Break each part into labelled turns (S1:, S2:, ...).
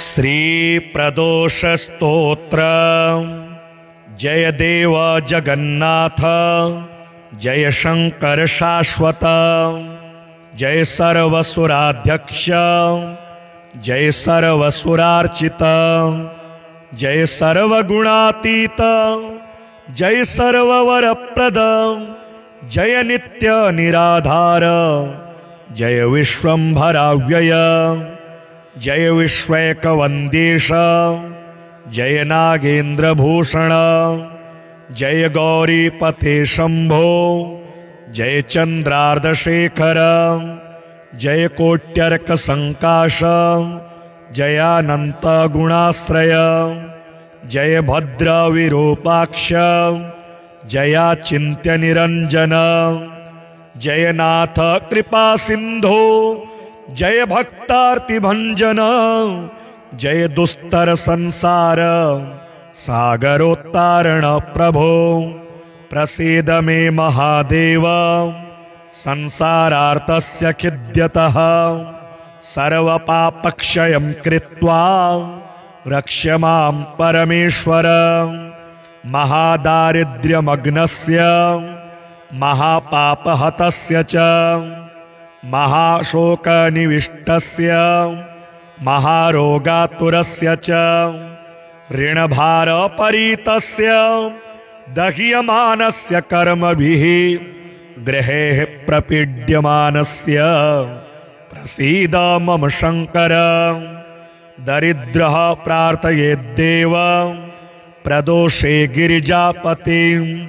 S1: श्रीप्रदोषस्तोत्र। जय देव जगन्नाथ, जय शंकर शाश्वत, जय सर्वसुराध्यक्ष, जय सर्वसुरार्चित, जय सर्वगुणातीत, जय सर्ववरप्रद, जय नित्य निराधार, जय विश्वंभराव्यय, जय विश्वैकवंदेश, जय नागेंद्रभूषण, जय गौरीपते शंभो, जय चंद्रार्धशेखर, जय कोट्यर्क संकाश, जयानंत गुणाश्रय, जय भद्र विरूपाक्ष, जयाचिन्त्य निरंजन, जयनाथ कृपा सिंधो, जय भक्तार्तिभंजन, जय दुस्तर संसार सागरोत्तारण प्रभो। प्रसीद मे महादेव, संसारार्तस्य खिद्यतः, सर्वपापक्षयं कृत्वा रक्ष मां परमेश्वर। महादारिद्र्यमग्नस्य, महापापहतस्य च, महाशोकनिविष्टस्य, महारोगातुरस्य च, ऋणभारपरीतस्य, दह्यमानस्य कर्मभिः गृहे प्रपीड्यमानस्य प्रसीद मम शंकर। दरिद्रः प्रार्थयेद्देव प्रदोषे गिरिजापतिम्,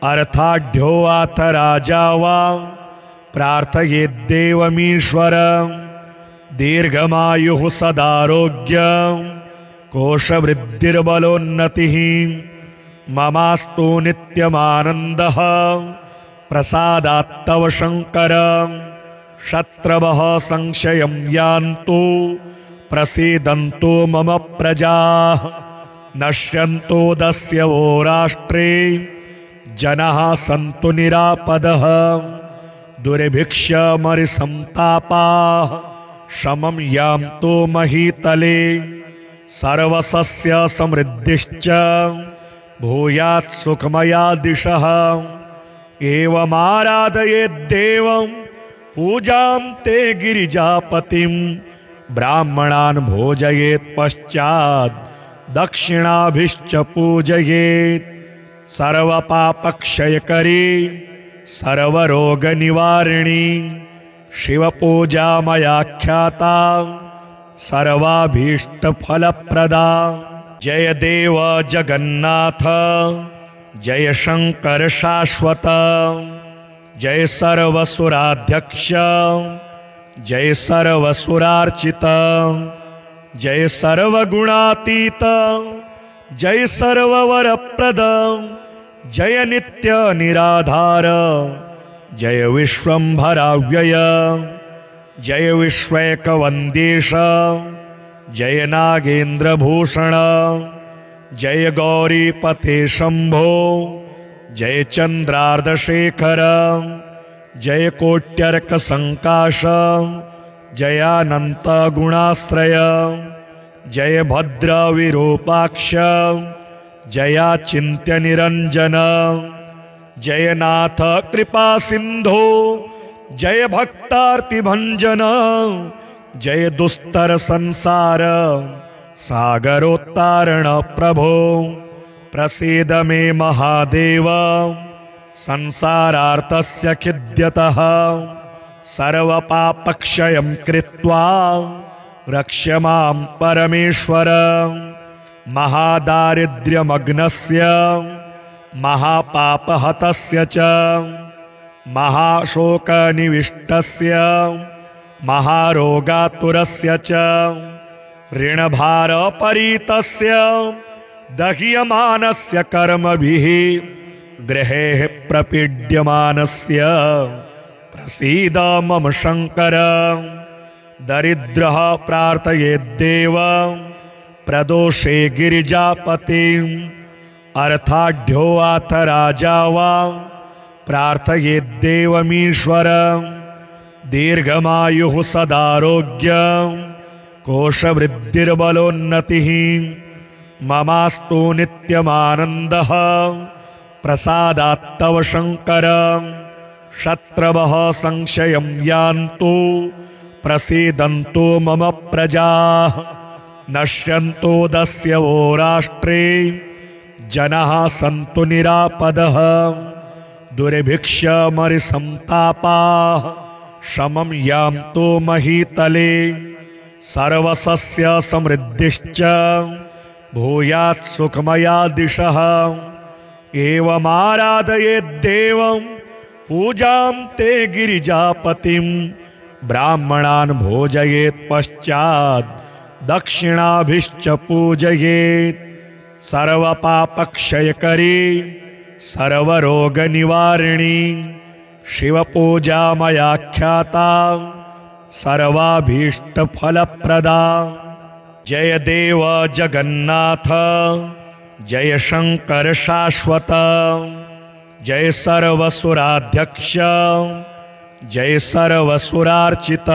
S1: अर्थाढ्योऽथ राजा वा प्रार्थयेद्देवमीश्वर। दीर्घमायुः सदारोग्यं, कोशवृद्धिर्बलोन्नतिः, ममास्तु नित्यमानन्दः प्रसादात्तव शंकर। शत्रवः संशयं यान्तु, प्रसीदन्तु मम प्रजाः, नश्यन्तु दस्यवो राष्ट्रे, जनाः सन्तु निरापदः। दुर्भिक्षमरिसन्तापाः शमं यान्तु महीतले, सर्वसस्य समृद्धिश्च भूयात् सुखमया दिशः। एवमाराधयेद्देवं पूजां ते गिरिजापतिं, ब्राह्मणान् भोजयेत् पश्चात् दक्षिणाभिश्च पूजयेत्। सर्वपापक्षयकरी, सर्वरोगनिवारिणी, शिवपूजा मया ख्याता, सर्वाभीष्टफलप्रदा। जय देव जगन्नाथ, जय शंकर शाश्वत, जय सर्वसुराध्यक्ष, जय सर्वसुरार्चित, जय सर्वगुणातीत, जय सर्ववरप्रद, जय नित्य निराधार, जय विश्वंभराव्यय, जय विश्वैकवंदेश, जय नागेंद्रभूषण, जय गौरीपते शंभो, जय चंद्रार्धशेखर, जय कोट्यर्क संकाश, जयानंत गुणाश्रय, जय भद्र विरूपाक्ष, जयाचिन्त्य निरंजन, जयनाथ कृपा सिंधो, जय भक्तार्तिभंजन, जय दुस्तर संसार सागरोत्तारण प्रभो। प्रसीद मे महादेव, संसारार्तस्य खिद्यतः, सर्वपापक्षयं कृत्वा रक्ष मां परमेश्वर। महादारिद्र्यमग्नस्य, महापापहतस्य च, महाशोकनिविष्टस्य, महारोगातुरस्य च, ऋणभारपरीतस्य, दह्यमानस्य कर्मभिः गृहे प्रपीड्यमानस्य प्रसीद मम शंकर। दरिद्रः प्रार्थयेद्देव प्रदोषे गिरिजापतिम्, अर्थाढ्योऽथ राजा वा प्रार्थयेद्देवमीश्वर। दीर्घमायुः सदारोग्यं, कोशवृद्धिर्बलोन्नतिः ममास्तु नित्यमानन्दः प्रसादात्तव शङ्कर शत्रवः संशयं यान्तु प्रसीदन्तु मम प्रजाः नश्यन्तो दस्य वो राष्ट्रे जनाः सन्तु निरापदः दुर्भिक्षमरिसन्तापाः शमं यान्तु महीतले सर्वसस्य समृद्धिश्च भूयात् सुखमया दिशः एवमाराधयेद्देवं पूजां ते गिरिजापतिं ब्राह्मणान् भोजयेत् पश्चात् दक्षिणाभिश्च पूजयेत् सर्वपापक्षयकरी सर्वरोगनिवारिणी शिवपूजा मया ख्याता सर्वाभीष्टफलप्रदा जय देव जगन्नाथ जय शंकर शाश्वत जय सर्वसुराध्यक्ष जय सर्वसुरार्चित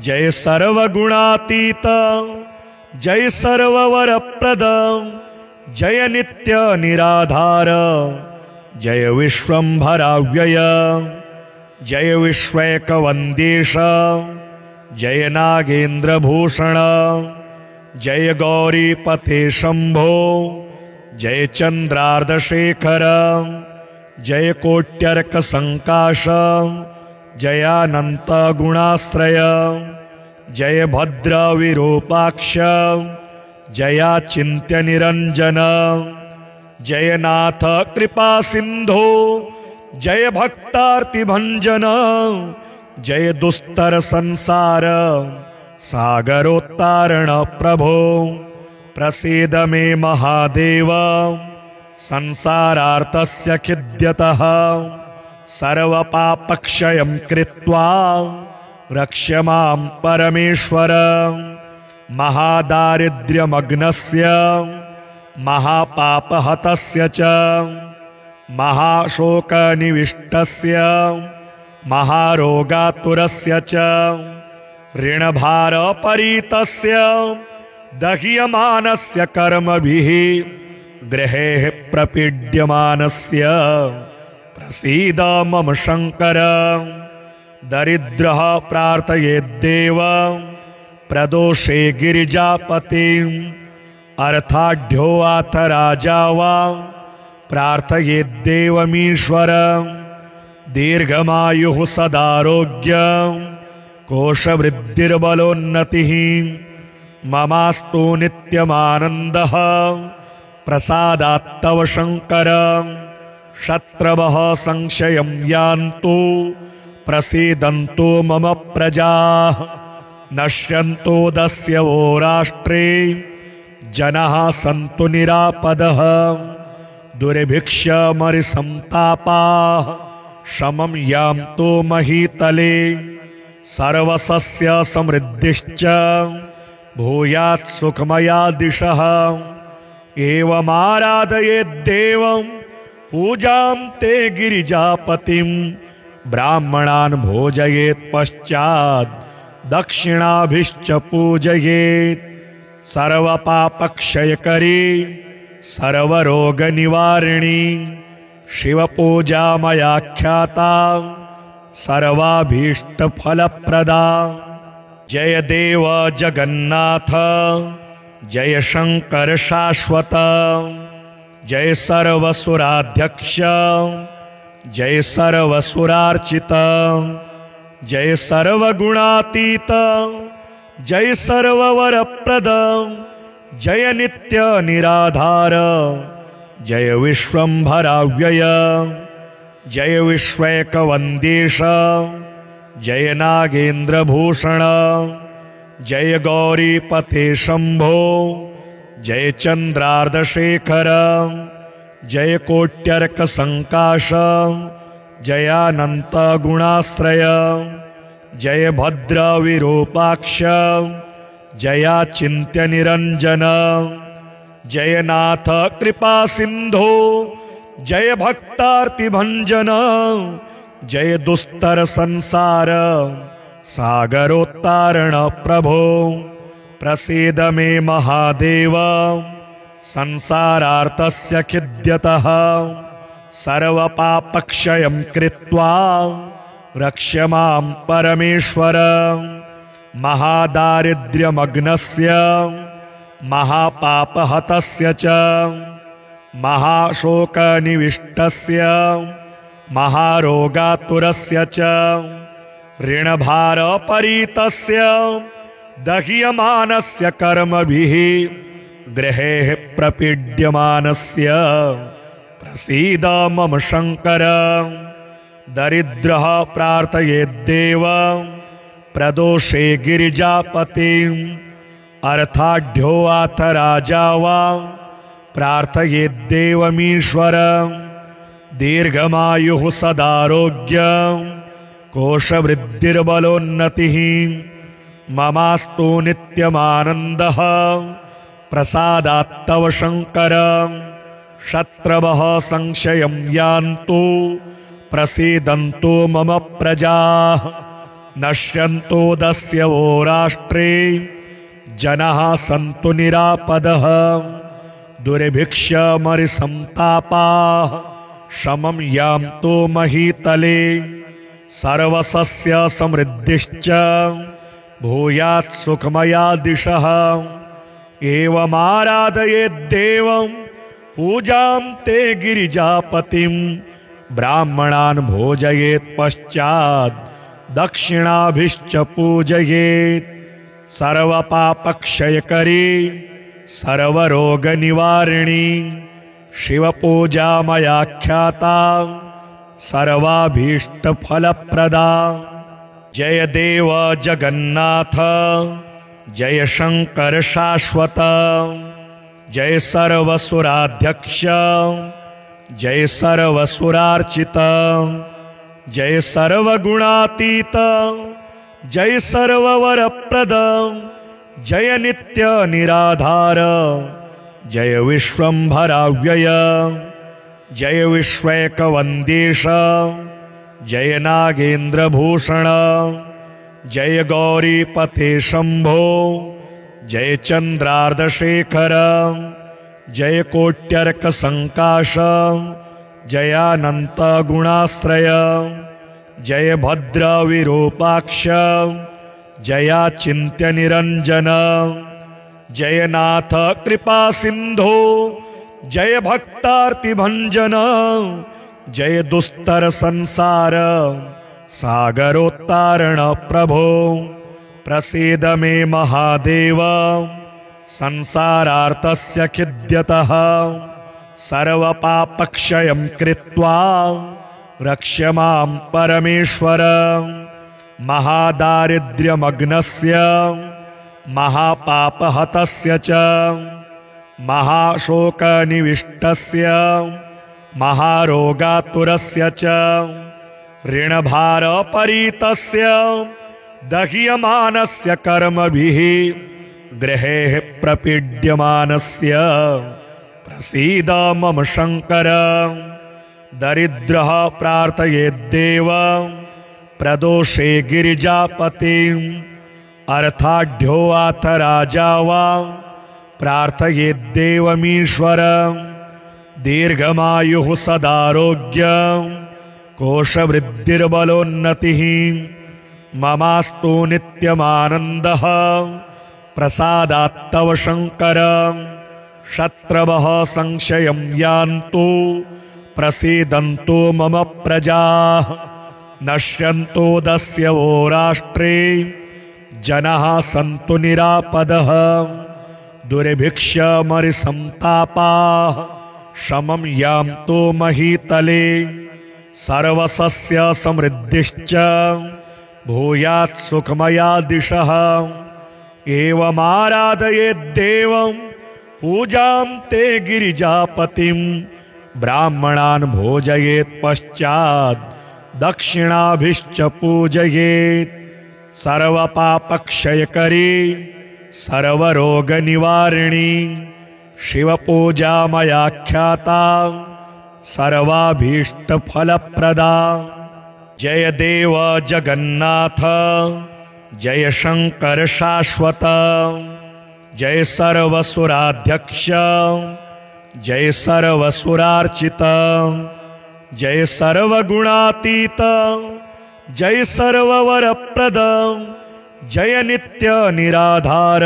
S1: जय सर्वगुणातीत जय सर्ववरप्रद जय नित्य निराधार जय विश्वंभराव्यय जय विश्वैकवन्देश जय नागेन्द्रभूषण जय गौरीपते शंभो जय चंद्रार्धशेखर जय कोट्यर्क संकाश जयानंत गुणाश्रय जय भद्र विरूपाक्ष जयाचिन्त्य निरंजन जयनाथ कृपा सिंधो जय भक्तार्तिभंजन जय दुस्तर संसार सागरोत्तारण प्रभो प्रसीद मे महादेव संसारार्तस्य खिद्यतः सर्वपापक्षयं कृत्वा रक्ष मां परमेश्वर महादारिद्र्यमग्नस्य महापापहतस्य च महाशोकनिविष्टस्य महारोगातुरस्य च ऋणभारपरीतस्य दह्यमानस्य कर्मभिः गृहेः प्रपीड्यमानस्य प्रसीद मम शङ्कर दरिद्रः प्रार्थयेद्देव प्रदोषे गिरिजापतिम् अर्थाढ्योऽथ राजा वा प्रार्थयेद्देवमीश्वर दीर्घमायुः सदारोग्यं कोशवृद्धिर्बलोन्नतिः ममास्तु नित्यमानन्दः प्रसादात्तव शङ्कर शत्रवः संशयं यान्तु प्रसीदन्तु मम प्रजाः नश्यन्तो दस्य वो राष्ट्रे जनाः सन्तु निरापदः दुर्भिक्षमरिसन्तापाः शमं यान्तु महीतले सर्वसस्य समृद्धिश्च भूयात् सुखमया दिशः एवमाराधयेद्देवं पूजां ते गिरिजापतिं ब्राह्मणान् भोजयेत् पश्चात् दक्षिणाभिश्च पूजयेत् सर्वपापक्षयकरी सर्वरोगनिवारिणी शिवपूजा मया ख्याता सर्वाभीष्टफलप्रदा जय देव जगन्नाथ जय शंकर शाश्वत जय सर्वसुराध्यक्ष जय सर्वसुरार्चित जय सर्वगुणातीत जय सर्ववरप्रद जय नित्य निराधार जय विश्वंभराव्यय जय विश्वैकवन्देश जय नागेन्द्रभूषण जय गौरीपते शंभो जय चंद्रार्धशेखर जय कोट्यर्क संकाश जयानंत गुणाश्रय जय भद्र विरूपाक्ष जयाचिन्त्य निरंजन जयनाथ कृपा सिंधो जय भक्तार्तिभंजन जय दुस्तर संसार सागरोत्तारण प्रभो प्रसीद मे महादेव संसारार्तस्य खिद्यतः सर्वपापक्षयं कृत्वा रक्ष मां परमेश्वर महादारिद्र्यमग्नस्य महापापहतस्य च महाशोकनिविष्टस्य महारोगातुरस्य च ऋणभारपरीतस्य दह्यमानस्य कर्मभिः गृहे प्रपीड्यमानस्य प्रसीद मम शङ्कर दरिद्रः प्रार्थयेद्देव प्रदोषे गिरिजापतिम् अर्थाढ्योऽथ राजा वा प्रार्थयेद्देवमीश्वर दीर्घमायुः सदारोग्यं कोशवृद्धिर्बलोन्नतिः ममास्तु नित्यमानन्दः प्रसादात्तव शङ्कर शत्रवः संशयं यान्तु प्रसीदन्तु मम प्रजाः नश्यन्तु दस्यवो राष्ट्रे जनाः सन्तु निरापदः दुर्भिक्षमरिसन्तापाः शमं यान्तु महीतले सर्वसस्य समृद्धिश्च भूयात् सुखमया दिशः एवमाराधयेद्देवं पूजां ते गिरिजापतिं ब्राह्मणान् भोजयेत् पश्चात् दक्षिणाभिश्च पूजयेत् सर्वपापक्षयकरी सर्वरोगनिवारिणी शिवपूजा मया ख्याता सर्वाभीष्टफलप्रदा जय देव जगन्नाथ जय शंकर शाश्वत जय सर्वसुराध्यक्ष जय सर्वसुरार्चित जय सर्वगुणातीत जय सर्ववरप्रद जय नित्य निराधार जय विश्वंभराव्यय जय विश्वैकवन्देश जय नागेन्द्रभूषण जय गौरीपते शंभो जय चंद्रार्धशेखर जय कोट्यर्क संकाश जयानंत गुणाश्रय जय भद्र विरूपाक्ष जयाचिन्त्य निरंजन जयनाथ कृपा सिंधो जय भक्तार्तिभंजन जय दुस्तर संसार सागरोत्तारण प्रभो प्रसीद मे महादेव संसारार्तस्य खिद्यतः सर्वपापक्षयं कृत्वा रक्ष मां परमेश्वर महादारिद्र्यमग्नस्य महापापहतस्य च महाशोकनिविष्टस्य महारोगातुरस्य च ऋणभारपरीतस्य दह्यमानस्य कर्मभिः गृहे प्रपीड्यमानस्य प्रसीद मम शङ्कर दरिद्रः प्रार्थयेद्देव प्रदोषे गिरिजापतिम् अर्थाढ्योऽथ राजा वा प्रार्थयेद्देवमीश्वर दीर्घमायुः सदारोग्यं कोशवृद्धिर्बलोन्नतिः ममास्तु नित्यमानन्दः प्रसादात्तव शङ्कर शत्रवः संशयं यान्तु प्रसीदन्तु मम प्रजाः नश्यन्तु दस्यवो राष्ट्रे जनाः सन्तु निरापदः दुर्भिक्षमरिसन्तापाः शमं यान्तु महीतले सर्वसस्य समृद्धिश्च भूयात् सुखमया दिशः एवमाराधयेद्देवं पूजां ते गिरिजापतिं ब्राह्मणान् भोजयेत् पश्चात् दक्षिणाभिश्च पूजयेत् सर्वपापक्षयकरी सर्वरोगनिवारिणी शिवपूजा मया ख्याता सर्वाभीष्टफलप्रदा जय देव जगन्नाथ जय शंकर शाश्वत, जय सर्वसुराध्यक्ष, जय सर्वसुरार्चित, जय सर्वगुणातीत, जय सर्ववरप्रद, जय नित्य निराधार,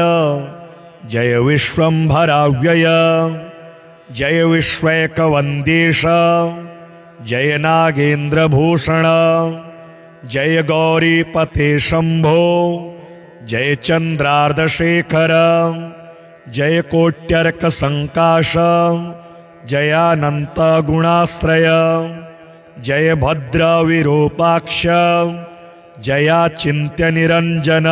S1: जय विश्वंभराव्यय, जय विश्वैकवंदेश, जय नागेंद्रभूषण, जय गौरीपते शंभो, जय चंद्रार्धशेखर, जय कोट्यर्क संकाश, जयानंत गुणाश्रय, जय भद्र विरूपाक्ष, जयाचिन्त्य निरंजन,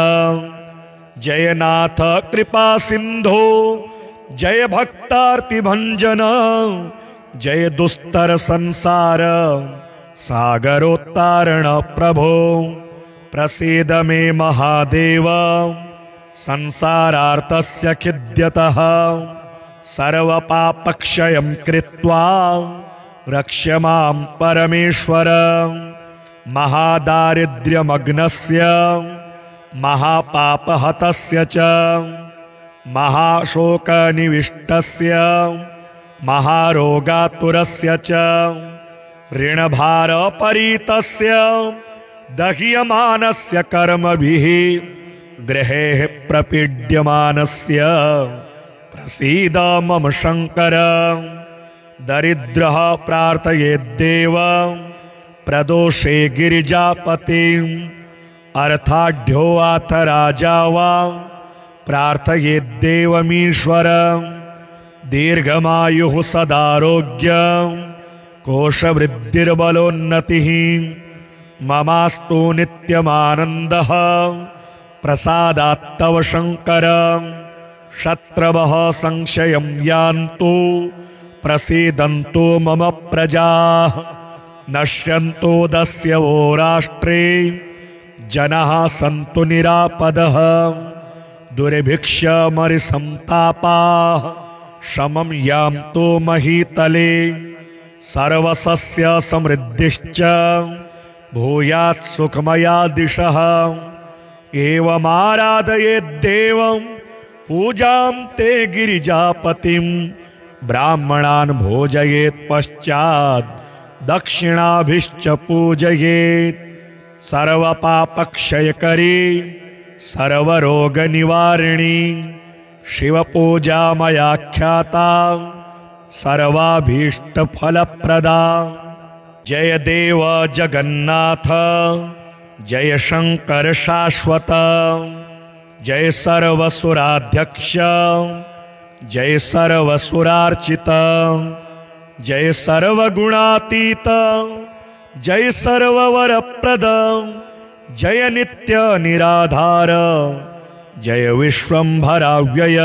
S1: जय नाथ कृपा सिंधो, जय भक्तार्तिभंजन, जय दुस्तर संसार सागरोत्तारण प्रभो, प्रसीद मे महादेव, संसारार्तस्य खिद्यतः, सर्वपापक्षयं कृत्वा रक्ष्य मां परमेश्वर, महादारिद्र्यमग्नस्य महापापहतस्य च, महाशोकनिविष्टस्य महारोगातुरस्य च, ऋणभारपरीतस्य दह्यमानस्य कर्मभिः गृहे प्रपीड्यमानस्य प्रसीद मम शंकर, दरिद्रः प्रार्थयेद्देव प्रदोषे गिरिजापतिं, अर्थाढ्योऽथ राजा वा प्रार्थयेद्देवमीश्वर, दीर्घमायुः सदारोग्यं कोशवृद्धिर्बलोन्नतिः, ममास्तु नित्यमानन्दः प्रसादात्तव शंकर, शत्रवः संशयं यान्तु प्रसीदन्तु मम प्रजाः, नश्यन्तो दस्यवो राष्ट्रे जनाः सन्तु निरापदः, दुर्भिक्षमरिसन्तापाः शमं यान्तु महीतले, सर्वसस्य समृद्धिश्च भूयात् सुखमया दिशः, एवमाराधयेद्देवं पूजां ते गिरिजापतिं, ब्राह्मणान् भोजयेत् पश्चात् दक्षिणाभिश्च पूजयेत्, सर्वपापक्षयकरी सर्वरोगनिवारिणी शिवपूजा मया ख्याता, सर्वाभीष्टफलप्रदा, जय देव जगन्नाथ, जय शंकर शाश्वत, जय सर्वसुराध्यक्ष, जय सर्वसुरार्चित, जय सर्वगुणातीत, जय सर्ववरप्रद, जय नित्य निराधार, जय विश्वंभराव्यय,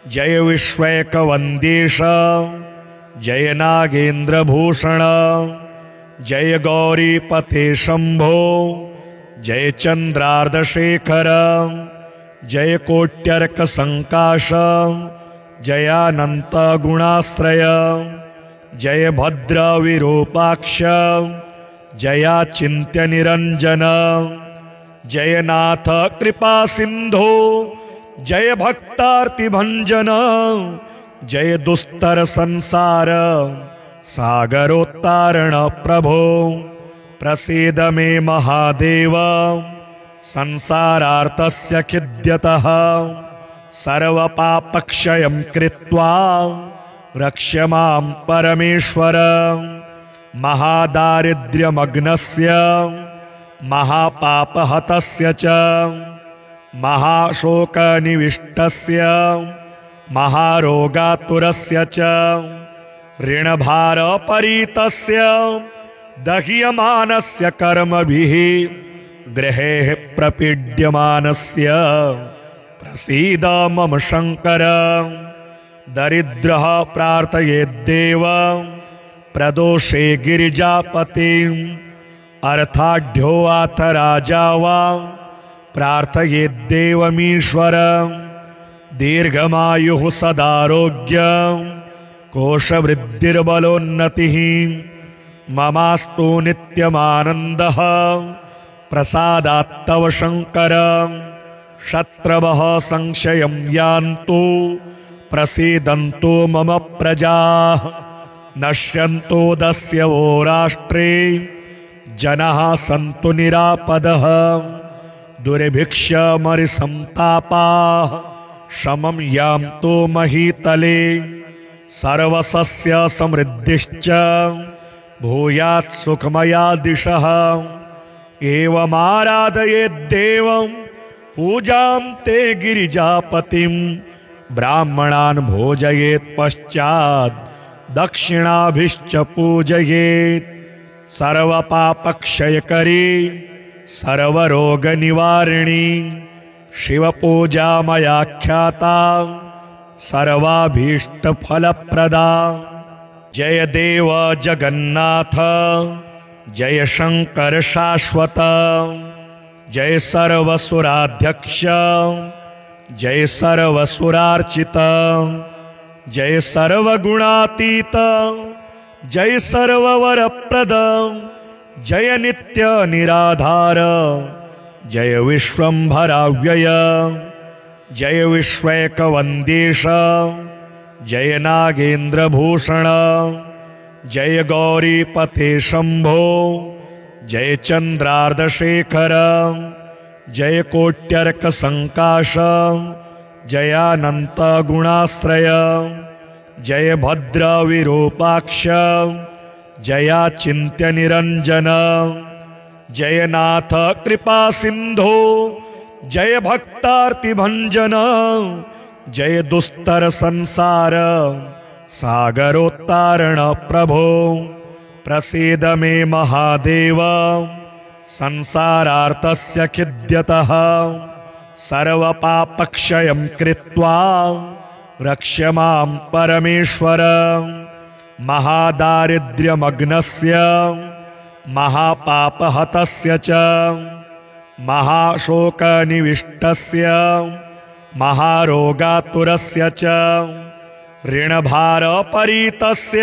S1: जय विश्वैकवंदेश, जय नागेंद्रभूषण, जय गौरीपते शंभो, जय चंद्रार्धशेखर, जय कोट्यर्क संकाश, जयानंत गुणाश्रय, जय भद्र विरूपाक्ष, जयाचिन्त्य निरंजन, जय नाथ कृपा सिंधो, जय भक्तार्तिभंजन, जय दुस्तर संसार सागरोत्तारण प्रभो, प्रसीद मे महादेव, संसारार्तस्य खिद्यतः, सर्वपापक्षयं कृत्वा रक्ष्य मां परमेश्वर, महादारिद्र्यमग्नस्य महापापहतस्य च, महाशोकनिविष्टस्य महारोगातुरस्य च, ऋणभारपरीतस्य दह्यमानस्य कर्मभिः गृहे प्रपीड्यमानस्य प्रसीद मम शंकर, दरिद्रः प्रार्थयेद्देव प्रदोषे गिरिजापतिं, अर्थाढ्योऽथ राजा वा प्रार्थयेद्देवमीश्वर, दीर्घमायुः सदारोग्यं कोशवृद्धिर्बलोन्नतिः, ममास्तु नित्यमानन्दः प्रसादात्तव शङ्कर शत्रवः संशयं यान्तु प्रसीदन्तु मम प्रजाः नश्यन्तो दस्यवो राष्ट्रे जनाः सन्तु निरापदः दुर्भिक्षमरिसन्तापाः शमं यान्तु महीतले सर्वसस्य समृद्धिश्च भूयात् सुखमया दिशः एवमाराधयेद्देवं पूजां ते गिरिजापतिं ब्राह्मणान् भोजयेत् पश्चात् दक्षिणाभिश्च पूजयेत् सर्वपापक्षयकरी सर्वरोगनिवारिणी शिवपूजा मया ख्याता सर्वाभीष्टफलप्रदा जय देव जगन्नाथ जय शंकर शाश्वत जय सर्वसुराध्यक्ष जय सर्वसुरार्चित जय सर्वगुणातीत जय सर्ववरप्रद जय नित्य निराधार जय विश्वंभराव्यय जय विश्वैकवन्देश जय नागेन्द्रभूषण जय गौरीपते शंभो जय चंद्रार्धशेखर जय कोट्यर्क संकाश जयानंत गुणाश्रय जय भद्र विरूपाक्ष जयाचिन्त्य निरंजन जयनाथ कृपा सिंधो जय भक्तार्तिभंजन जय दुस्तर संसार सागरोत्तारण प्रभो प्रसीद मे महादेव संसारार्तस्य खिद्यतः सर्वपापक्षयं कृत्वा रक्ष मां परमेश्वर महादारिद्र्यमग्नस्य महापापहतस्य च महाशोकनिविष्टस्य महारोगातुरस्य च ऋणभारपरीतस्य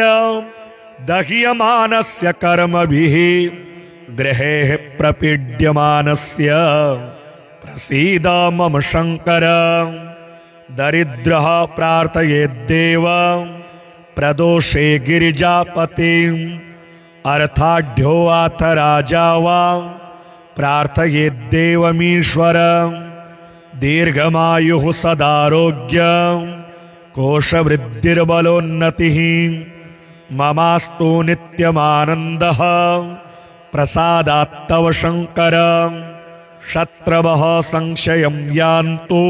S1: दह्यमानस्य कर्मभिः गृहेः प्रपीड्यमानस्य प्रसीद मम शङ्कर दरिद्रः प्रार्थयेद्देव प्रदोषे गिरिजापतिम् अर्थाढ्योऽथ राजा वा प्रार्थयेद्देवमीश्वर दीर्घमायुः सदारोग्यं कोशवृद्धिर्बलोन्नतिः ममास्तु नित्यमानन्दः प्रसादात्तव शङ्कर शत्रवः संशयं यान्तु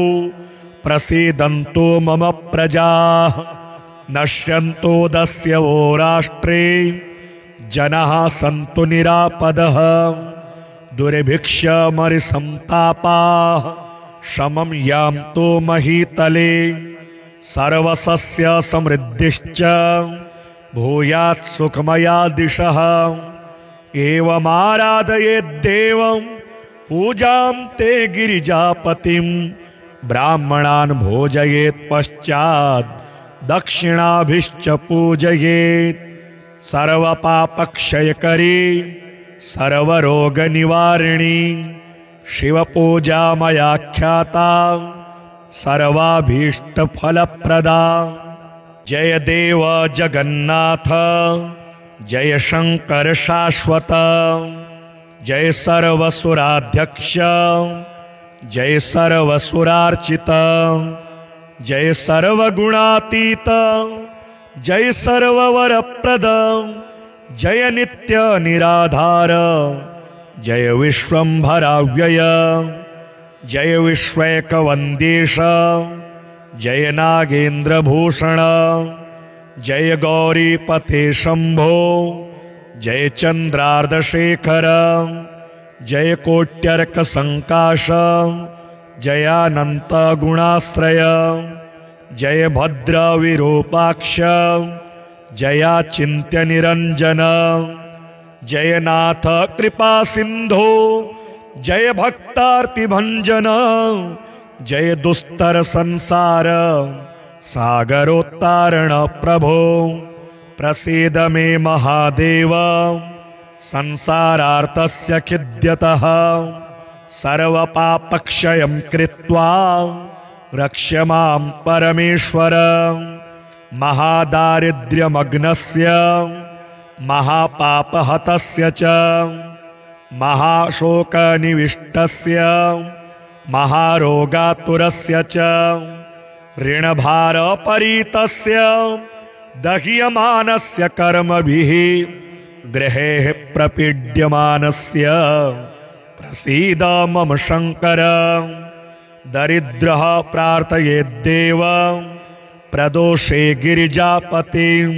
S1: प्रसीदन्तु मम प्रजाः नश्यन्तो दस्यवो राष्ट्रे जनाः सन्तु निरापदः दुर्भिक्षमरिसन्तापाः शमं यान्तु महीतले सर्वसस्य समृद्धिश्च भूयात् सुखमया दिशः एवमाराधयेद्देवं पूजां ते गिरिजापतिं ब्राह्मणान् भोजयेत् पश्चात् दक्षिणाभिश्च पूजयेत् सर्वपापक्षयकरी सर्वरोगनिवारिणी शिवपूजा मया ख्याता सर्वाभीष्टफलप्रदा जय देव जगन्नाथ जय शंकर शाश्वत जय सर्वसुराध्यक्ष जय सर्वसुरार्चित जय सर्वगुणातीत जय सर्ववरप्रद जय नित्य निराधार जय विश्वंभराव्यय जय विश्वैकवन्देश जय नागेन्द्रभूषण जय गौरीपते शंभो जय चंद्रार्धशेखर जय कोट्यर्क संकाश जयानंत गुणाश्रय जय भद्र विरूपाक्ष जयाचिन्त्य निरंजन जयनाथ कृपा सिंधो जय भक्तार्तिभंजन जय दुस्तर संसार सागरोत्तारण प्रभो प्रसीद मे महादेव संसारार्तस्य खिद्यतः सर्वपापक्षयं कृत्वा रक्ष्य मां परमेश्वर। महादारिद्र्यमग्नस्य महापापहतस्य च महाशोकनिविष्टस्य महारोगातुरस्य च ऋणभारपरीतस्य दह्यमानस्य कर्मभिः गृहे प्रपीड्यमानस्य प्रसीद मम शङ्कर। दरिद्रः प्रार्थयेद्देव प्रदोषे गिरिजापतिम्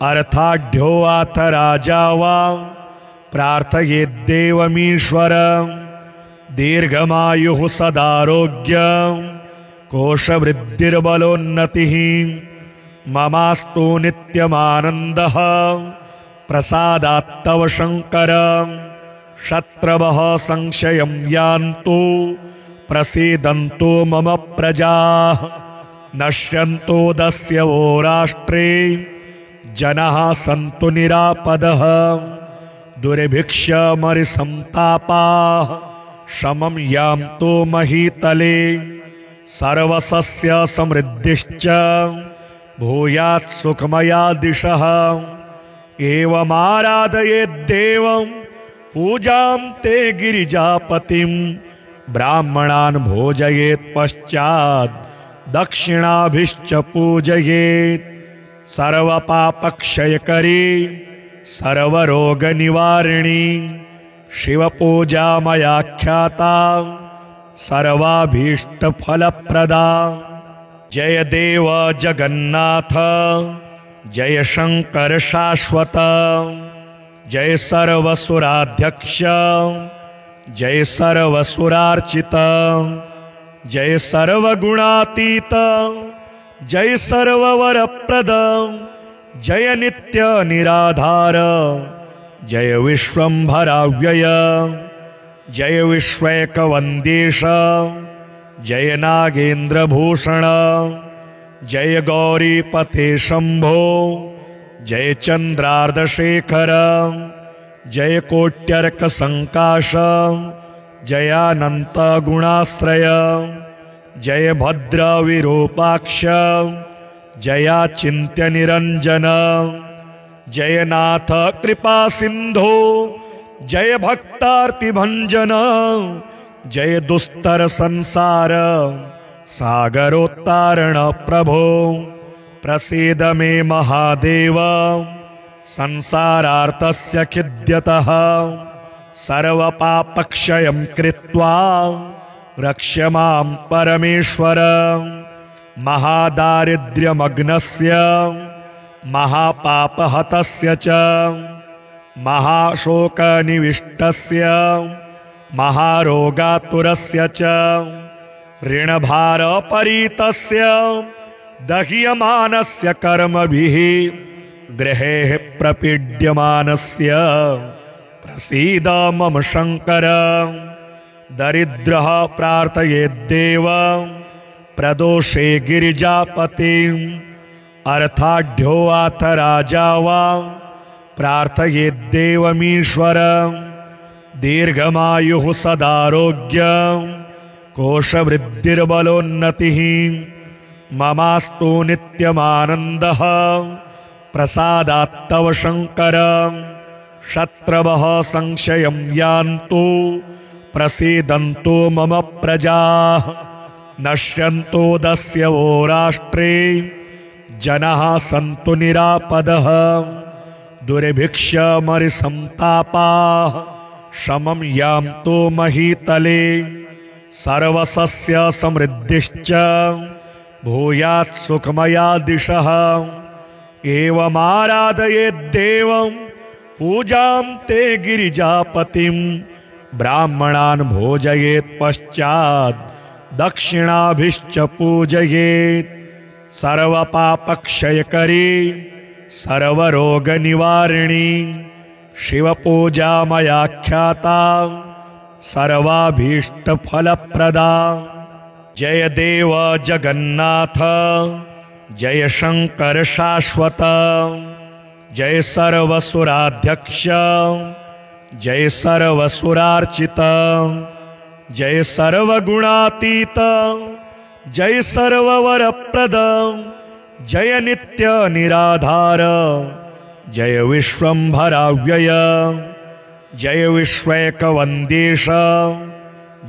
S1: अर्थाढ्योऽथ राजा वा प्रार्थयेद्देवमीश्वर। दीर्घमायुः सदारोग्यं कोशवृद्धिर्बलोन्नतिः ममास्तु नित्यमानन्दः प्रसादात्तव शङ्कर। शत्रवः संशयं यान्तु प्रसीदन्तु मम प्रजाः नश्यन्तो दस्यवो राष्ट्रे जनाः सन्तु निरापदः। दुर्भिक्षमरिसन्तापाः शमं यान्तु महीतले सर्वसस्य समृद्धिश्च भूयात् सुखमया दिशः। एवमाराधयेद्देवं पूजां ते गिरिजापतिं ब्राह्मणान् भोजयेत् पश्चात् दक्षिणाभिश्च पूजयेत्। सर्वपापक्षयकरी सर्वरोगनिवारिणी शिवपूजा मया ख्याता सर्वाभीष्टफलप्रदा। जय देव जगन्नाथ जय शंकर शाश्वत। जय सर्वसुराध्यक्ष जय सर्वसुरार्चित। जय सर्वगुणातीत जय सर्ववरप्रद। जय नित्य निराधार जय विश्वंभराव्यय। जय विश्वैकवन्देश जय नागेन्द्रभूषण। जय गौरीपते शंभो जय चन्द्रार्धशेखर। जय कोट्यर्कसङ्काश जयानन्त गुणाश्रय। जय भद्रविरूपाक्ष जयाचिन्त्य निरञ्जन। जयनाथ कृपा सिन्धो जय भक्तार्तिभञ्जन। जय दुस्तर संसार सागरोत्तारण प्रभो। प्रसीद मे महादेव संसारार्तस्य खिद्यतः सर्वपापक्षयं कृत्वा रक्ष्य मां परमेश्वर। महादारिद्र्यमग्नस्य महापापहतस्य च महाशोकनिविष्टस्य महारोगातुरस्य च ऋणभारपरीतस्य दह्यमानस्य कर्मभिः गृहे प्रपीड्यमानस्य प्रसीद मम शङ्कर। दरिद्रः प्रार्थयेद्देव प्रदोषे गिरिजापतिम् अर्थाढ्योऽथ राजा वा प्रार्थयेद्देवमीश्वर। दीर्घमायुः सदारोग्यं कोशवृद्धिर्बलोन्नतिः ममास्तु नित्यमानन्दः प्रसादात्तव शङ्कर। शत्रवः संशयं यान्तु प्रसीदन्तु मम प्रजाः नश्यन्तो दस्यवो राष्ट्रे जनाः सन्तु निरापदः। दुर्भिक्षमरिसन्तापाः शमं यान्तु महीतले सर्वसस्य समृद्धिश्च भूयात् सुखमया दिशः। एवमाराधयेद्देवं पूजां ते गिरिजापतिं ब्राह्मणान् भोजयेत् पश्चात् दक्षिणाभिश्च पूजयेत्। सर्वपापक्षयकरी सर्वरोगनिवारिणी शिवपूजा मया ख्याता सर्वाभीष्टफलप्रदा। जय देव जगन्नाथ जय शंकर शाश्वत। जय सर्वसुराध्यक्ष जय सर्वसुरार्चित जय सर्वगुणातीत जय सर्ववरप्रद जय नित्य निराधार जय विश्वंभराव्यय जय विश्वैकवन्देश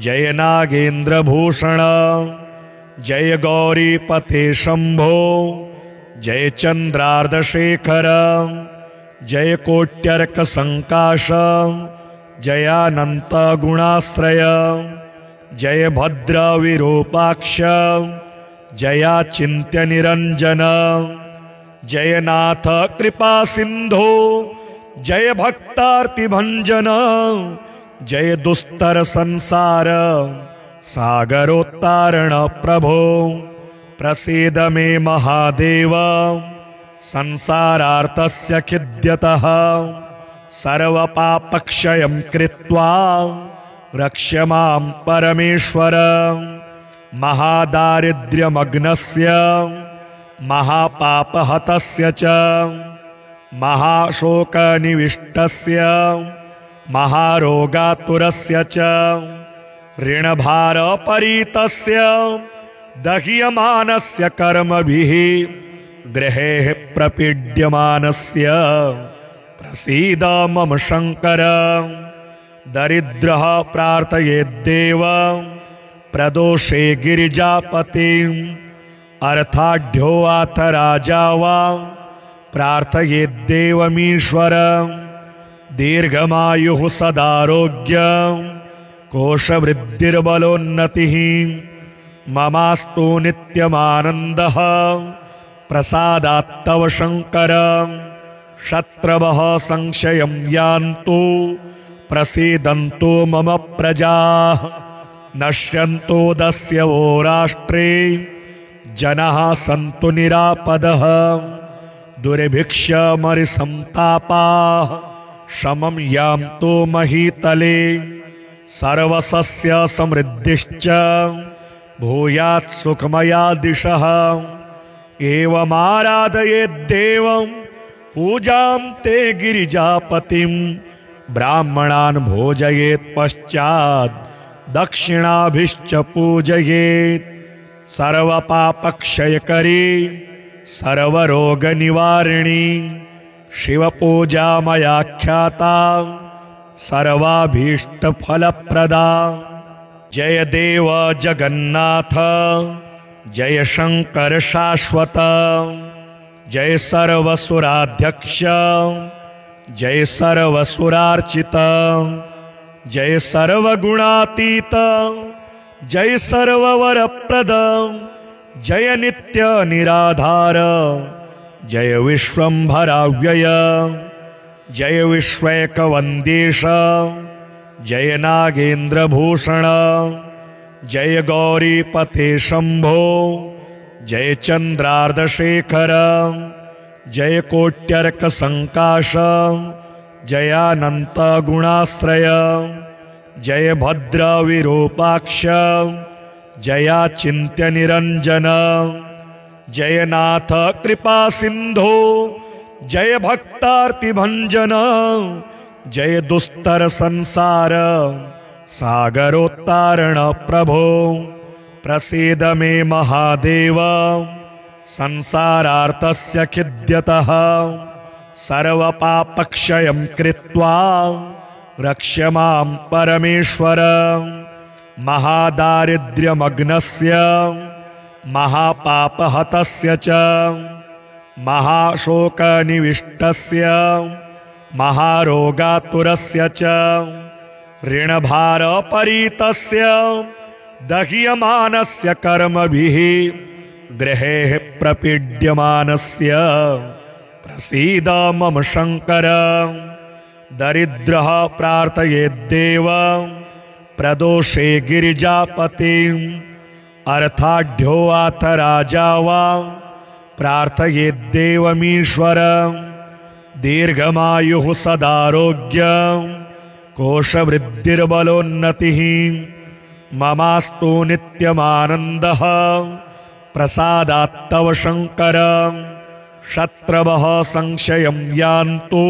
S1: जय नागेन्द्रभूषण जय गौरीपते शंभो जय चंद्रार्धशेखर जय कोट्यर्क संकाश जयानंत गुणाश्रय जय भद्र विरूपाक्ष जयाचिन्त्य निरंजन जय नाथ कृपा सिंधो जय भक्तार्तिभंजन जय दुस्तर संसार सागरोत्तारण प्रभो प्रसीद मे महादेव संसारार्तस्य खिद्यतः सर्वपापक्षयं कृत्वा रक्ष मां परमेश्वर महादारिद्र्यमग्नस्य महापापहतस्य च महाशोकनिविष्टस्य महारोगातुरस्य च ऋणभारपरीतस्य दह्यमानस्य कर्मभिः गृहे प्रपीड्यमानस्य प्रसीद मम शंकर दरिद्रः प्रार्थयेद्देव प्रदोषे गिरिजापतिम् अर्थाढ्योऽथ राजा वा प्रार्थयेद्देवमीश्वर दीर्घमायुः सदारोग्यं कोशवृद्धिर्बलोन्नतिः ममास्तु नित्यमानन्दः प्रसादात्तव शंकर शत्रवः संशयं यान्तु प्रसीदन्तु मम प्रजाः नश्यन्तु दस्यवो राष्ट्रे जनाः सन्तु निरापदः दुर्भिक्षमरिसन्तापाः शमं यान्तु महीतले सर्वसस्य समृद्धिश्च भूयात् सुखमया दिशः एवमाराधयेद्देवं पूजां ते गिरिजापतिं ब्राह्मणान् भोजयेत् पश्चात् दक्षिणाभिश्च पूजयेत् सर्वपापक्षयकरी सर्वरोगनिवारिणी शिवपूजा मया ख्याता सर्वाभीष्टफलप्रदा जय देव जगन्नाथ जय शंकर शाश्वत जय सर्वसुराध्यक्ष जय सर्वसुरार्चित जय सर्वगुणातीत जय सर्ववरप्रद जय नित्य निराधार जय विश्वंभराव्यय जय विश्वैकवन्देश जय नागेन्द्रभूषण जय गौरीपते शंभो जय चंद्रार्धशेखर जय कोट्यर्क संकाश जयानंत गुणाश्रय जय भद्र विरूपाक्ष जयाचिन्त्य निरंजन जय नाथ कृपा सिंधो जय भक्तार्तिभंजन जय दुस्तर संसार सागरोत्तारण प्रभो प्रसीद मे महादेव संसारार्तस्य खिद्यतः सर्वपापक्षयं कृत्वा रक्ष मां परमेश्वर महादारिद्र्यमग्नस्य महापापहतस्य च महाशोकनिविष्टस्य महारोगातुरस्य च ऋणभारपरीतस्य दह्यमानस्य कर्मभिः गृहे प्रपीड्यमानस्य प्रसीद मम शंकर दरिद्रः प्रार्थयेद्देव प्रदोषे गिरिजापतिम् अर्थाढ्योऽथ राजा वा प्रार्थयेद्देवमीश्वर दीर्घमायुः सदारोग्यं कोशवृद्धिर्बलोन्नतिः ममास्तु नित्यमानन्दः प्रसादात्तव शंकर शत्रवः संशयं यान्तु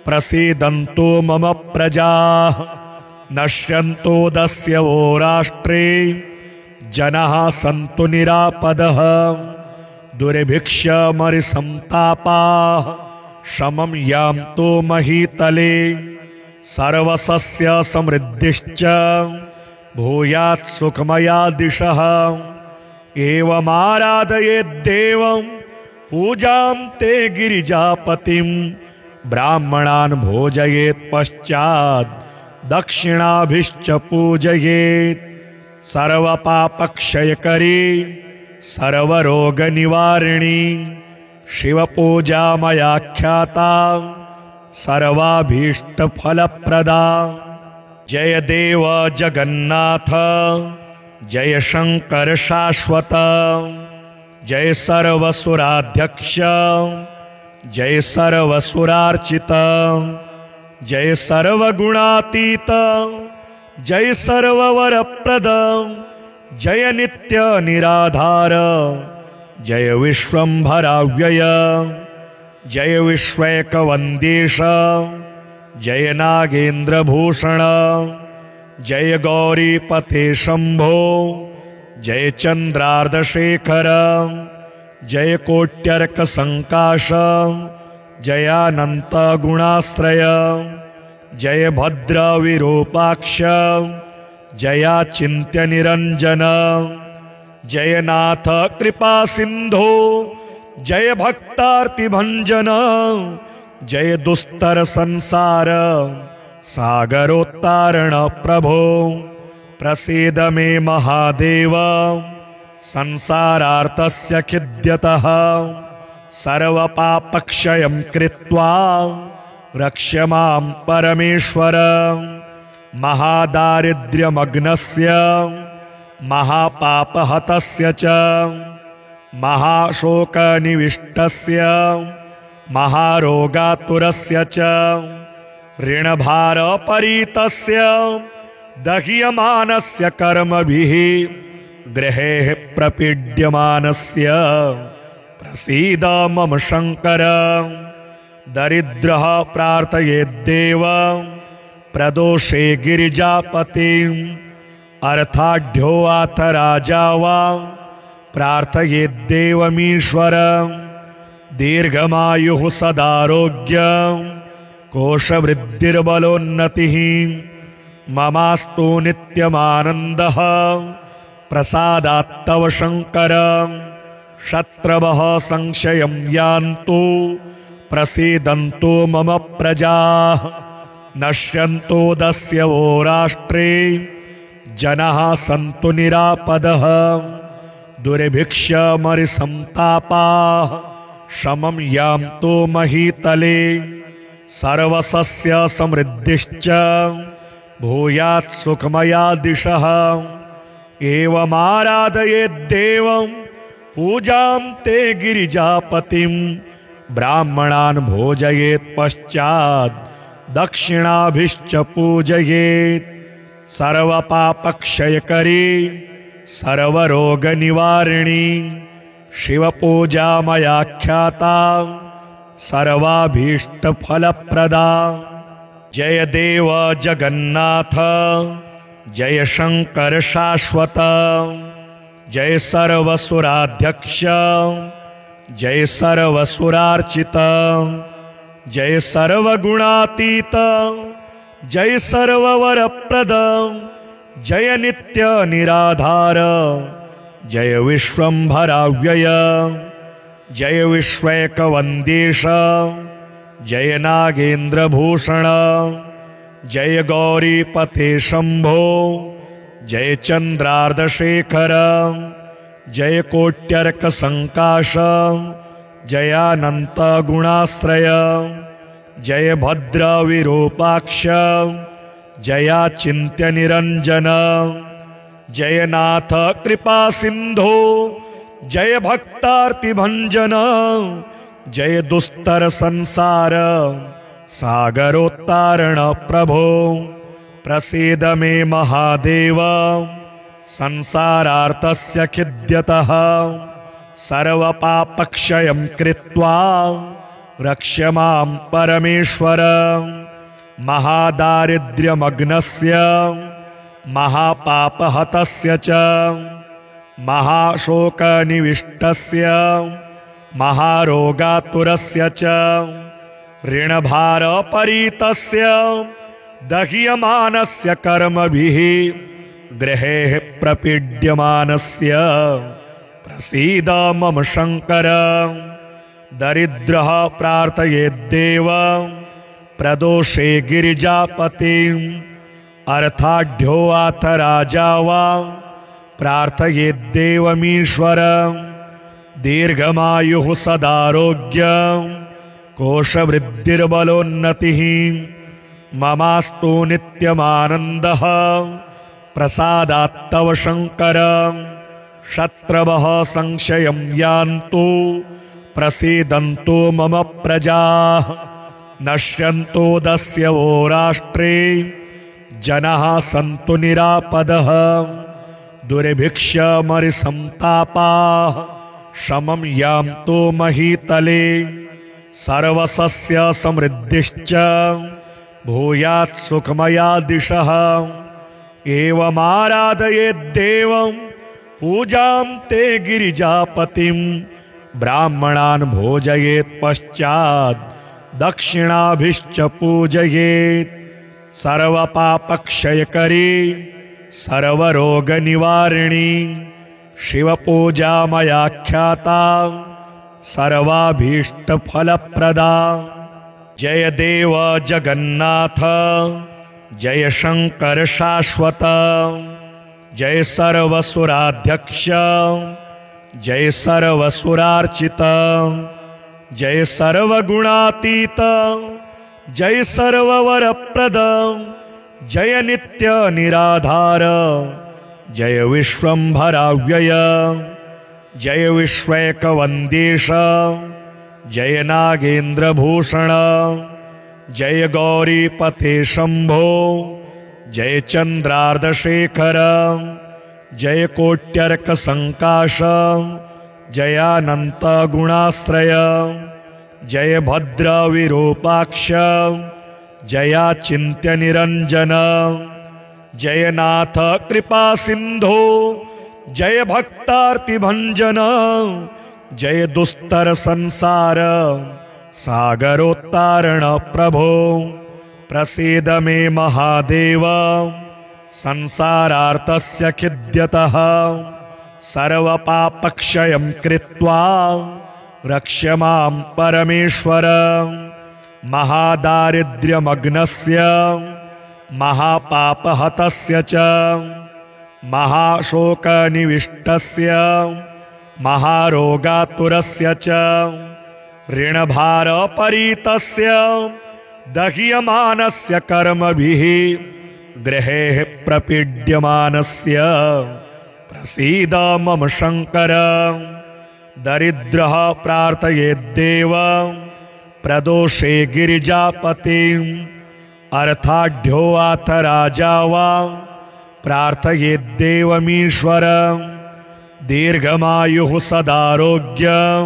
S1: प्रसीदन्तु मम प्रजाः नश्यन्तो दस्यवो राष्ट्रे जनाः सन्तु निरापदः दुर्भिक्षमरिसन्तापाः शमं यान्तु महीतले सर्वसस्य समृद्धिश्च भूयात् सुखमया दिशः एवमाराधयेद्देवं पूजां ते गिरिजापतिं ब्राह्मणान् भोजयेत् पश्चात् दक्षिणाभिश्च पूजयेत् सर्वपापक्षयकरी सर्वरोगनिवारिणी शिवपूजा मया ख्याता सर्वाभीष्टफलप्रदा जय देव जगन्नाथ जय शंकर शाश्वत जय सर्वसुराध्यक्ष जय सर्वसुरार्चित जय सर्वगुणातीत जय सर्ववरप्रद जय नित्य निराधार जय विश्वंभराव्यय जय विश्वैकवन्देश जय नागेन्द्रभूषण जय गौरीपते शंभो जय चंद्रार्धशेखर जय कोट्यर्क संकाश जयानंत गुणाश्रय जय भद्र विरूपाक्ष जयाचिन्त्य निरंजन जयनाथ कृपा सिंधो जय भक्तार्तिभंजन जय दुस्तर संसार सागरोत्तारण प्रभो प्रसीद मे महादेव संसारार्तस्य खिद्यतः सर्वपापक्षयं कृत्वा रक्ष मां परमेश्वर महादारिद्र्यमग्नस्य महापापहतस्य च महाशोकनिविष्टस्य महारोगातुरस्य च ऋणभारपरीतस्य दह्यमानस्य कर्मभिः गृहे प्रपीड्यमानस्य प्रसीद मम शंकर दरिद्रः प्रार्थयेद्देव प्रदोषे गिरिजापतिम् अर्थाढ्योऽथ राजा वा प्रार्थयेद्देवमीश्वर दीर्घमायुः सदारोग्यं कोशवृद्धिर्बलोन्नतिः ममास्तु नित्यमानन्दः प्रसादात्तव शंकर शत्रवः संशयं यान्तु प्रसीदन्तु मम प्रजाः नश्यन्तो दस्यवो राष्ट्रे जनाः सन्तु निरापदः दुर्भिक्षमरिसन्तापाः शमं यान्तु महीतले सर्वसस्य समृद्धिश्च भूयात् सुखमया दिशः एवमाराधयेद्देवं पूजां ते गिरिजापतिं ब्राह्मणान् भोजयेत् पश्चात् दक्षिणाभिश्च पूजयेत् सर्वपापक्षयकरी सर्वरोगनिवारिणी शिवपूजा मया ख्याता सर्वाभीष्टफलप्रदा जय देव जगन्नाथ जय शंकर शाश्वत जय सर्वसुराध्यक्ष जय सर्वसुरार्चित जय सर्वगुणातीत जय सर्ववरप्रद जय नित्य निराधार जय विश्वंभराव्यय जय विश्वैकवन्देश जय नागेन्द्रभूषण जय गौरीपते शंभो जय चंद्रार्धशेखर जय कोट्यर्क संकाश जयानंत गुणाश्रय जय भद्र विरूपाक्ष जयाचिन्त्य निरंजन जयनाथ कृपा सिंधो जय भक्तार्तिभंजन जय दुस्तर संसार सागरोत्तारण प्रभो प्रसीद मे महादेव संसारार्तस्य खिद्यतः सर्वपापक्षयं कृत्वा रक्ष मां परमेश्वर महादारिद्र्यमग्नस्य महापापहतस्य च महाशोकनिविष्टस्य महारोगातुरस्य च ऋणभारपरीतस्य दह्यमानस्य कर्मभिः गृहे प्रपीड्यमानस्य प्रसीद मम शङ्कर। दरिद्रः प्रार्थयेद्देव प्रदोषे गिरिजापतिम् अर्थाढ्योऽथ राजा वा प्रार्थयेद्देवमीश्वर। दीर्घमायुः सदारोग्यं कोशवृद्धिर्बलोन्नतिः ममास्तु नित्यमानन्दः प्रसादात्तव शङ्कर। शत्रवः संशयं यान्तु प्रसीदन्तु मम प्रजाः नश्यन्तो दस्यवो राष्ट्रे जनाः सन्तु निरापदः। दुर्भिक्षमरिसन्तापाः शमं यान्तु महीतले सर्वसस्य समृद्धिश्च भूयात् सुखमया दिशः। एवमाराधयेद्देवं पूजां ते गिरिजापतिं ब्राह्मणान् भोजयेत् पश्चात् दक्षिणाभिश्च पूजयेत्। सर्वपापक्षयकरी सर्वरोगनिवारिणी शिवपूजा मया ख्याता सर्वाभीष्टफलप्रदा। जय देव जगन्नाथ जय शंकर शाश्वत। जय सर्वसुराध्यक्ष जय सर्वसुरार्चित। जय सर्वगुणातीत जय सर्ववरप्रद। जय नित्य निराधार जय विश्वंभराव्यय। जय विश्वैकवन्देश जय नागेन्द्रभूषण। जय गौरीपते शंभो जय चंद्रार्धशेखर। जय कोट्यर्क संकाश जयानंत गुणाश्रय। जय भद्र विरूपाक्ष जयाचिन्त्य निरंजन। जय नाथ कृपा सिंधो जय भक्तार्तिभंजन। जय दुस्तर संसार सागरोत्तारण प्रभो। प्रसीद मे महादेव संसारार्तस्य खिद्यतः। सर्वपापक्षयं कृत्वा रक्ष मां परमेश्वर। महादारिद्र्यमग्नस्य महापापहतस्य च महाशोकनिविष्टस्य महारोगातुरस्य च ऋणभारपरीतस्य दह्यमानस्य कर्मभिः गृहे प्रपीड्यमानस्य प्रसीद मम शङ्कर। दरिद्रः प्रार्थयेद्देव प्रदोषे गिरिजापतिम् अर्थाढ्योऽथ राजा वा प्रार्थयेद्देवमीश्वर। दीर्घमायुः सदारोग्यं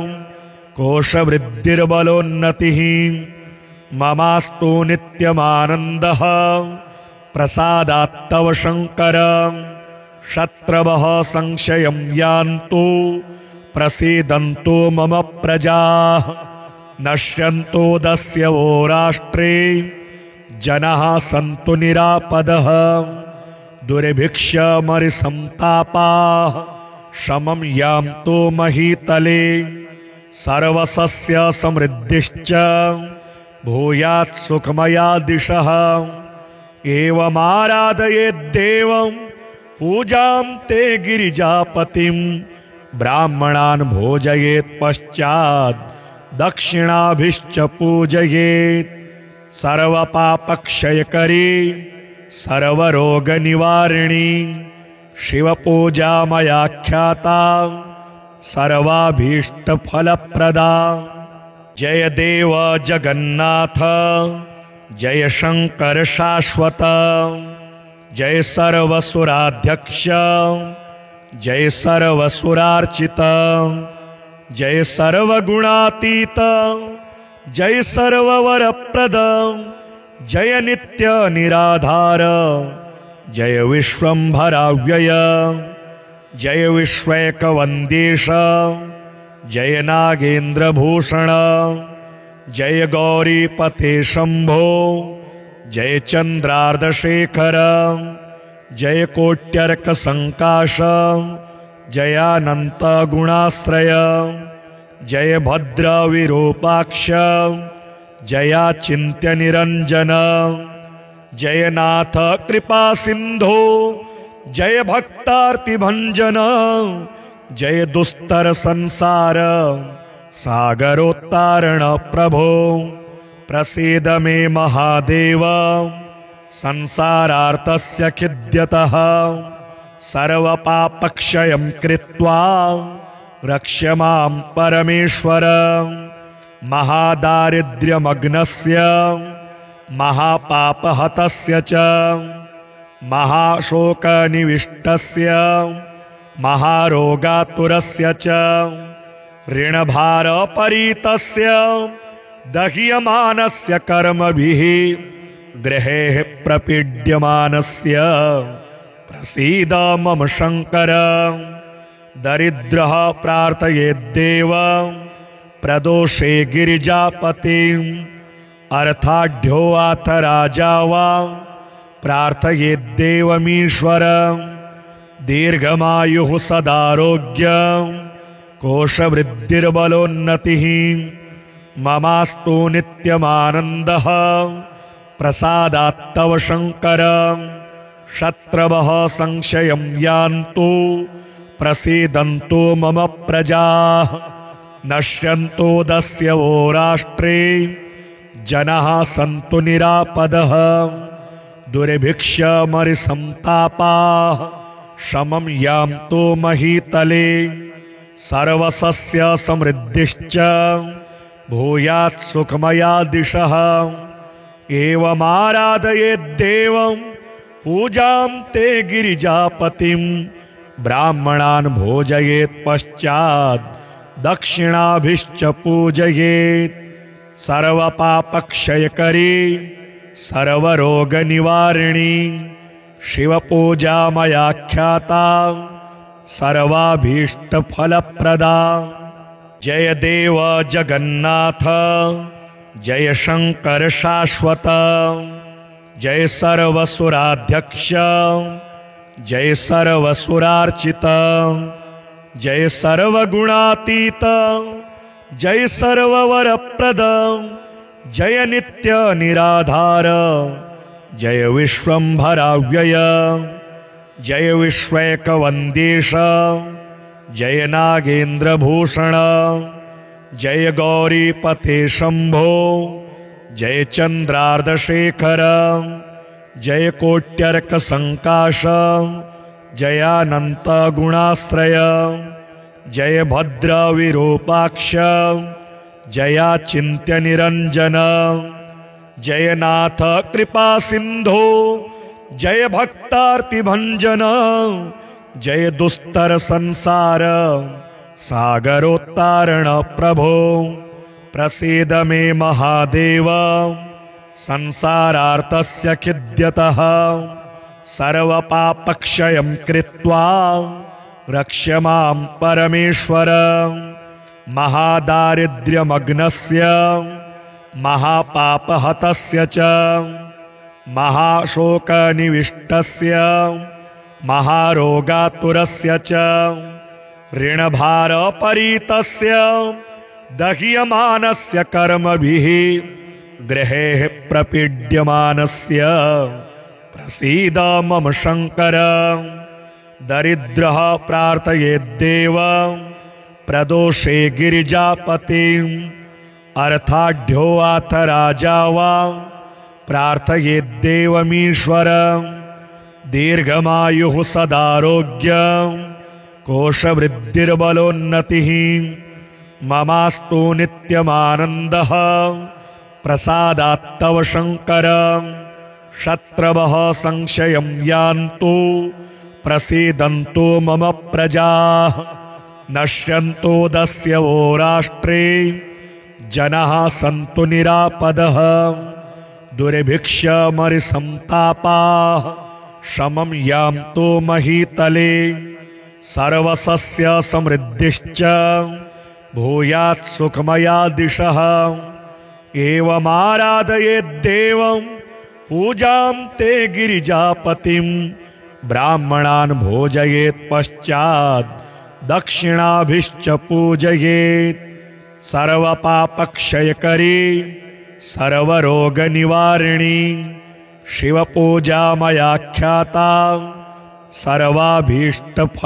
S1: कोशवृद्धिर्बलोन्नतिः ममास्तु नित्यमानन्दः प्रसादात्तव शङ्कर। शत्रवः संशयं यान्तु प्रसीदन्तु मम प्रजाः नश्यन्तो दस्यवो राष्ट्रे जनाः सन्तु निरापदः। दुर्भिक्षमरिसन्तापाः शमं यान्तु महीतले सर्वसस्य समृद्धिश्च भूयात् सुखमया दिशः। एवमाराधयेद्देवं पूजां ते गिरिजापतिं ब्राह्मणान् भोजयेत् पश्चात् दक्षिणाभिश्च पूजयेत्। सर्वपापक्षयकरी सर्वरोगनिवारिणी शिवपूजा मया ख्याता सर्वाभीष्टफलप्रदा। जय देव जगन्नाथ जय शंकर शाश्वत। जय सर्वसुराध्यक्ष जय सर्वसुरार्चित। जय सर्वगुणातीत जय सर्ववरप्रद जय नित्य निराधार जय विश्वंभराव्यय जय विश्वैकवंदेश जय नागेन्द्रभूषण जय गौरीपते शंभो जय चंद्रार्धशेखर जय कोट्यर्क संकाश जयानंत गुणाश्रय जय भद्र विरूपाक्ष जयाचिन्त्य निरंजन जय नाथ कृपा सिंधो जय भक्तार्तिभंजन जय दुस्तर संसार सागरोत्तारण प्रभो प्रसीद मे महादेव संसारार्तस्य खिद्यतः सर्वपापक्षयं कृत्वा रक्ष्य मां परमेश्वर महादारिद्र्यमग्नस्य महापापहतस्य च महाशोकनिविष्टस्य महारोगातुरस्य च ऋणभारपरीतस्य दह्यमानस्य कर्मभिः गृहेः प्रपीड्यमानस्य प्रसीद मम शंकर दरिद्रः प्रार्थयेद्देव प्रदोषे गिरिजापतिम् अर्थाढ्योऽथ राजा वा प्रार्थयेद्देवमीश्वर दीर्घमायुः सदारोग्यं कोशवृद्धिर्बलोन्नतिः ममास्तु नित्यमानन्दः प्रसादात्तव शंकर शत्रवः संशयं यान्तु प्रसीदन्तु मम प्रजाः नश्यन्तु दस्यवो राष्ट्रे जनाः सन्तु निरापदः दुर्भिक्षमरिसन्तापाः शमं यान्तु महीतले सर्वसस्य समृद्धिश्च भूयात् सुखमया दिशः एवमाराधयेद्देवं पूजां ते गिरिजापतिं ब्राह्मणान् भोजयेत् पश्चात् दक्षिणाभिश्च पूजयेत् सर्वपापक्षयकरी सर्वरोगनिवारिणी शिवपूजा मया ख्याता सर्वाभीष्टफलप्रदा जय देव जगन्नाथ जय शंकर शाश्वत जय सर्वसुराध्यक्ष जय सर्वसुरार्चित जय सर्वगुणातीत जय सर्ववरप्रद जय नित्य निराधार जय विश्वंभराव्यय जय विश्वैकवंदेश जय नागेन्द्रभूषण जय गौरीपते शंभो जय चंद्रार्धशेखर जय कोट्यर्क संकाश जयानंत गुणाश्रय जय भद्र विरूपाक्ष जयाचिन्त्य निरंजन जय नाथ कृपा सिंधो जय भक्तार्तिभंजन जय दुस्तर संसार सागरोत्तारण प्रभो प्रसीद मे महादेव संसारार्तस्य खिद्यतः सर्वपापक्षयं कृत्वा रक्ष्य मां परमेश्वर महादारिद्र्यमग्नस्य महापापहतस्य च महाशोकनिविष्टस्य महारोगातुरस्य च ऋणभारपरीतस्य दह्यमानस्य कर्मभिः गृहेः प्रपीड्यमानस्य प्रसीद मम शंकर दरिद्रः प्रार्थयेद्देव प्रदोषे गिरिजापतिम् अर्थाढ्योऽथ राजा वा प्रार्थयेद्देवमीश्वर दीर्घमायुः सदारोग्यं कोशवृद्धिर्बलोन्नतिः ममास्तु नित्यमानन्दः प्रसादात्तव शंकर शत्रवः संशयं यान्तु प्रसीदन्तु मम प्रजाः नश्यन्तोदस्य वो राष्ट्रे जनाः सन्तु निरापदः दुर्भिक्षमरिसन्तापाः शमं यान्तो महीतले सर्वसस्य समृद्धिश्च भूयात् सुखमया दिशः एवमाराधयेद्देवं पूजां ते गिरिजापतिं ब्राह्मणान् भोजयेत् पश्चात् दक्षिणाभिश्च पूजयेत् सर्वपापक्षयकरी सर्वरोगनिवारिणी शिवपूजा मया ख्याता सर्वाभीष्टफलप्रदा।